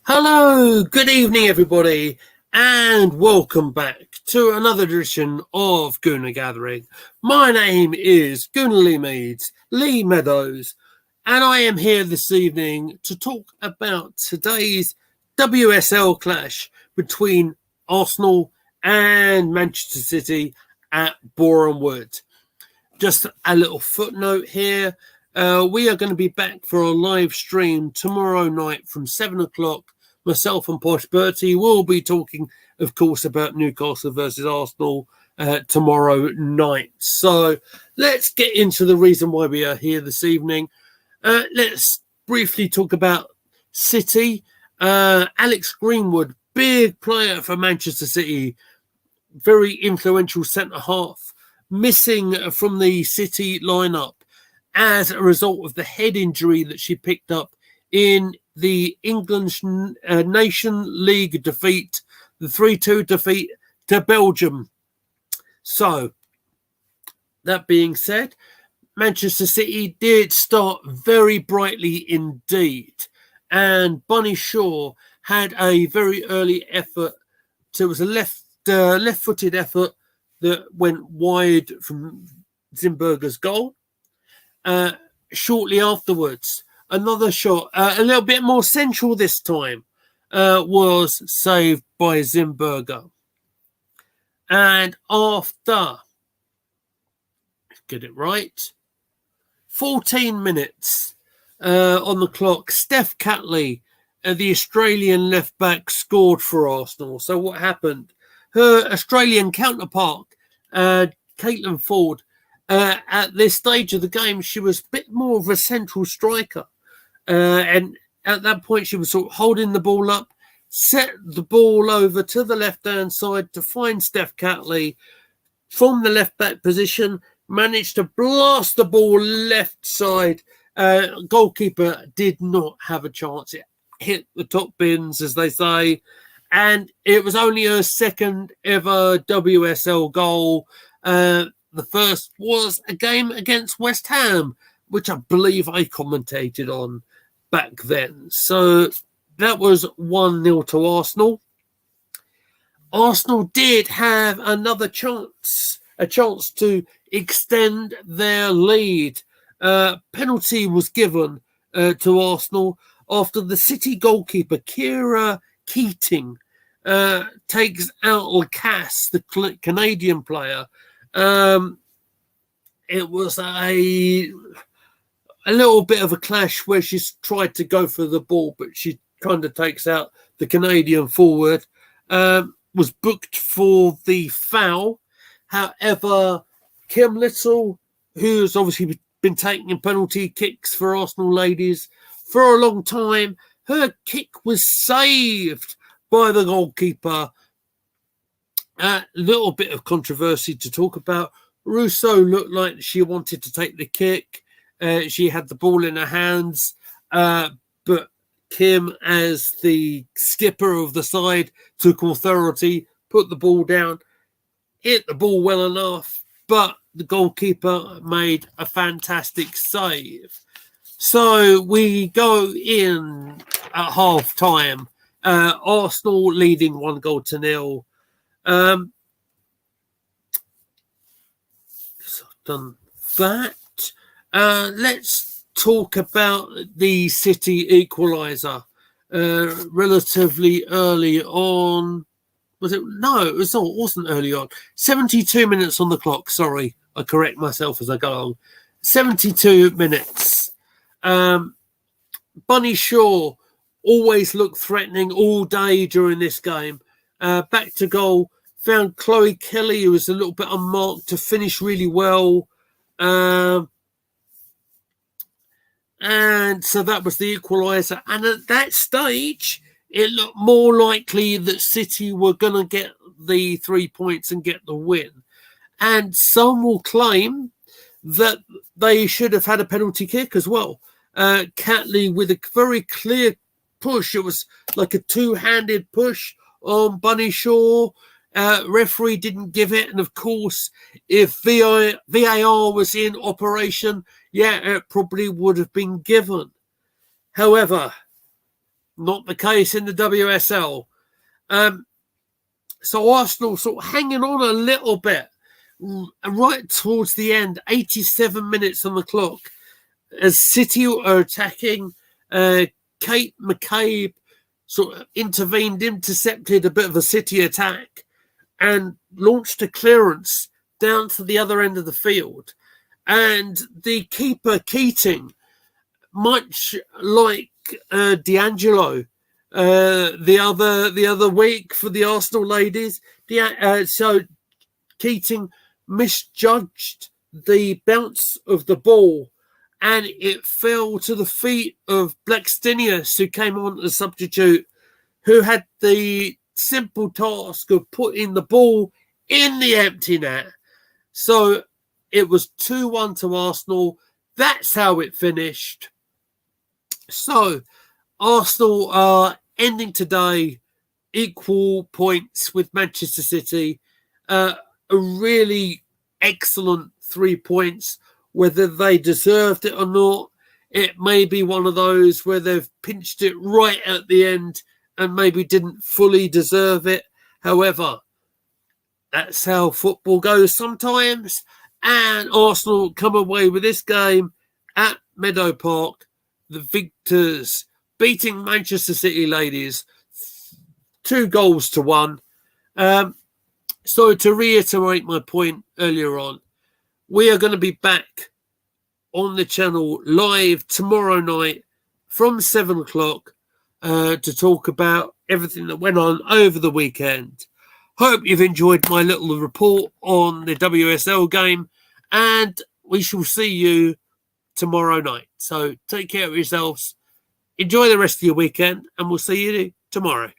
Hello, good evening, everybody, and welcome back to another edition of Gooner Gathering. My name is Gooner Lee Meadows, and I am here this evening to talk about today's WSL clash between Arsenal and Manchester City at Boreham Wood. Just a little footnote here. We are going to be back for a live stream tomorrow night from 7 o'clock. Myself and Posh Bertie will be talking, of course, about Newcastle versus Arsenal tomorrow night. So let's get into the reason why we are here this evening. Let's briefly talk about City. Alex Greenwood, big player for Manchester City, very influential centre half, missing from the City lineup as a result of the head injury that she picked up in the England Nation League defeat, the 3-2 defeat to Belgium. So, that being said, Manchester City did start very brightly indeed, and Bunny Shaw had a very early effort. So it was a left-footed effort that went wide from Zimberger's goal. Shortly afterwards, another shot, a little bit more central this time, was saved by Zimberger. And after, get it right, 14 minutes on the clock, Steph Catley, the Australian left-back, scored for Arsenal. So what happened? Her Australian counterpart, Caitlin Ford, at this stage of the game, she was a bit more of a central striker. And at that point, she was sort of holding the ball up, set the ball over to the left-hand side to find Steph Catley from the left-back position, managed to blast the ball left side. Goalkeeper did not have a chance. It hit the top bins, as they say. And it was only her second ever WSL goal. The first was a game against West Ham, which I believe I commentated on back then. So that was 1-0 to Arsenal. Arsenal did have another chance, a chance to extend their lead. Penalty was given to Arsenal after the City goalkeeper, Kira Keating, takes out Lacasse, the Canadian player. It was a little bit of a clash where she's tried to go for the ball, but she kind of takes out the Canadian forward. Was booked for the foul. However, Kim Little, who's obviously been taking penalty kicks for Arsenal ladies for a long time, her kick was saved by the goalkeeper. A little bit of controversy to talk about. Russo looked like she wanted to take the kick. She had the ball in her hands, but Kim, as the skipper of the side, took authority, put the ball down, hit the ball well enough, but the goalkeeper made a fantastic save. So we go in at half time. Arsenal leading 1-0. So I've done that. Let's talk about the City equaliser. Relatively early on. Was it? No, it wasn't early on. 72 minutes on the clock. Sorry, I correct myself as I go along. 72 minutes. Bunny Shaw always looked threatening all day during this game. Back to goal, found Chloe Kelly, who was a little bit unmarked, to finish really well. And so that was the equaliser. And at that stage, it looked more likely that City were going to get the 3 points and get the win. And some will claim that they should have had a penalty kick as well. Catley with a very clear push. It was like a two-handed push on Bunny Shaw. Referee didn't give it. And of course, if VAR was in operation, yeah, it probably would have been given. However, Not the case in the WSL. So Arsenal sort of hanging on a little bit right towards the end, 87 minutes on the clock, as City are attacking. Kate McCabe sort of intercepted a bit of a City attack, and launched a clearance down to the other end of the field. And the keeper, Keating, much like D'Angelo the other week for the Arsenal ladies, so Keating misjudged the bounce of the ball, and it fell to the feet of Blackstenius, who came on as substitute, who had the simple task of putting the ball in the empty net. So it was 2-1 to Arsenal. That's how it finished. So Arsenal are ending today equal points with Manchester City. A really excellent 3 points. Whether they deserved it or not, it may be one of those where they've pinched it right at the end and maybe didn't fully deserve it. However, that's how football goes sometimes. And Arsenal come away with this game at Meadow Park, the victors, beating Manchester City ladies 2-1. So to reiterate my point earlier on, we are going to be back on the channel live tomorrow night from 7 o'clock to talk about everything that went on over the weekend. Hope you've enjoyed my little report on the WSL game, and we shall see you tomorrow night. So take care of yourselves. Enjoy the rest of your weekend, and we'll see you tomorrow.